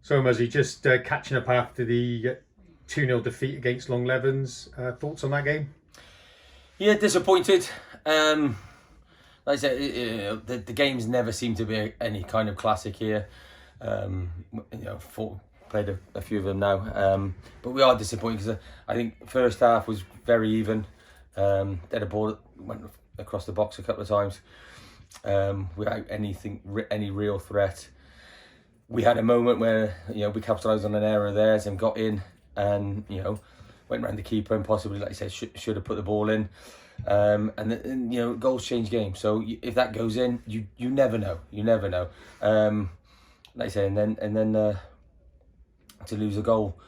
So, Muzzy, just catching up after the 2-0 defeat against Longlevens. Thoughts on that game? Yeah, disappointed. Like I said, the games never seem to be any kind of classic here. Played a few of them now, but we are disappointed because I think first half was very even. They had a ball that went across the box a couple of times without any real threat. We had a moment where we capitalised on an error of theirs and got in, and went around the keeper and possibly, like I said, should have put the ball in. And goals change games. So if that goes in, you never know. You never know. Like I say, and then to lose a goal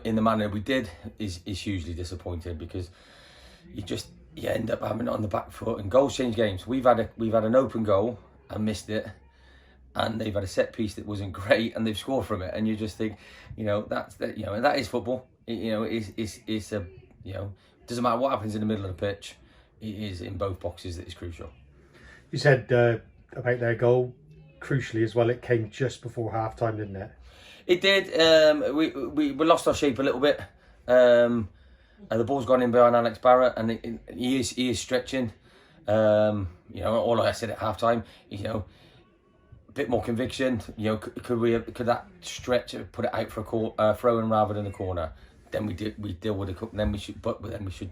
in the manner we did is hugely disappointing, because you end up having it on the back foot, and goals change games. We've had an open goal and missed it, and they've had a set piece that wasn't great and they've scored from it, and you just think, that is football. It's doesn't matter what happens in the middle of the pitch. It is in both boxes that is crucial. You said about their goal, crucially as well, it came just before half time, didn't it? It did. We lost our shape a little bit. And the ball's gone in behind Alex Barrett, and he is stretching. All I said at half time, a bit more conviction. Could that stretch put it out for a throw-in rather than a corner? Then we deal with the then we should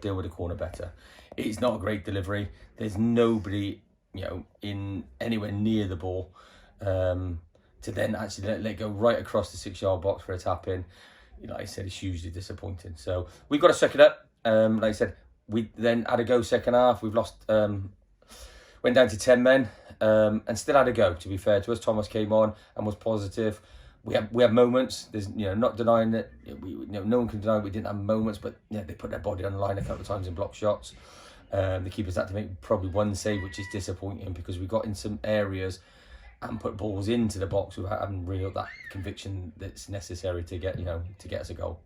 deal with the corner better. It's not a great delivery. There's nobody in anywhere near the ball to then actually let it go right across the 6-yard box for a tap in. Like I said, it's hugely disappointing. So we've got to suck it up. Like I said, we then had a go second half. We've lost, went down to 10 men, and still had a go. To be fair to us, Thomas came on and was positive. We have moments. There's not denying that. No one can deny we didn't have moments, but they put their body on the line a couple of times in block shots. The keepers had to make probably one save, which is disappointing, because we got in some areas and put balls into the box without having that conviction that's necessary to get us a goal.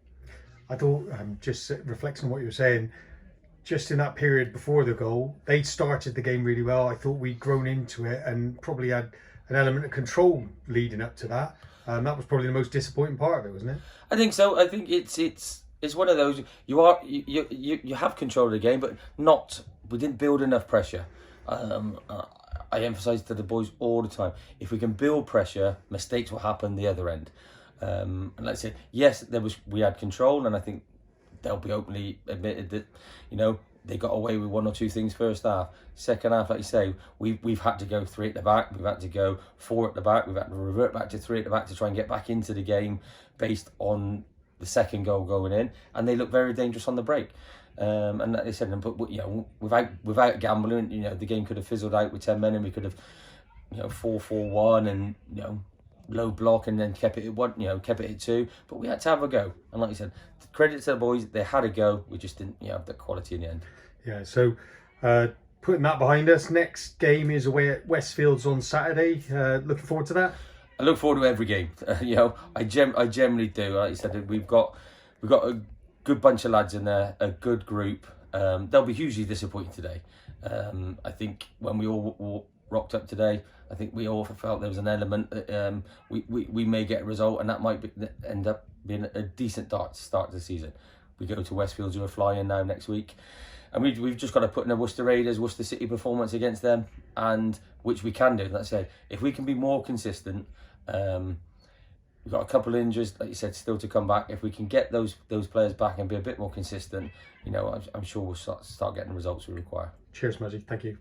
I thought, just reflecting on what you were saying, just in that period before the goal, they started the game really well. I thought we'd grown into it and probably had an element of control leading up to that. That was probably the most disappointing part of it, wasn't it? I think so. I think it's one of those, you have control of the game, but we didn't build enough pressure. I emphasise to the boys all the time, if we can build pressure, mistakes will happen the other end. And let's say, yes, we had control, and I think they'll be openly admitted that they got away with one or two things first half. Second half, like you say, we've had to go 3 at the back, we've had to go 4 at the back, we've had to revert back to 3 at the back to try and get back into the game based on the second goal going in, and they look very dangerous on the break. And like they said, but without gambling, the game could have fizzled out with 10 men, and we could have 4-4-1 and low block, and then kept it at 1, kept it at 2. But we had to have a go, and like you said, credit to the boys, they had a go. We just didn't have the quality in the end. Yeah. So putting that behind us, next game is away at Westfields on Saturday. Looking forward to that. I look forward to every game. I generally do. Like you said, we've got a good bunch of lads in there, a good group. They'll be hugely disappointed today. I think when we all rocked up today, I think we all felt there was an element that we may get a result, and that might end up being a decent start to the season. We go to Westfields, who are flying now next week, and we've just got to put in a Worcester City performance against them, and which we can do. Let's say, if we can be more consistent. We've got a couple of injuries, like you said, still to come back. If we can get those players back and be a bit more consistent, I'm sure we'll start getting the results we require. Cheers, Muzzy. Thank you.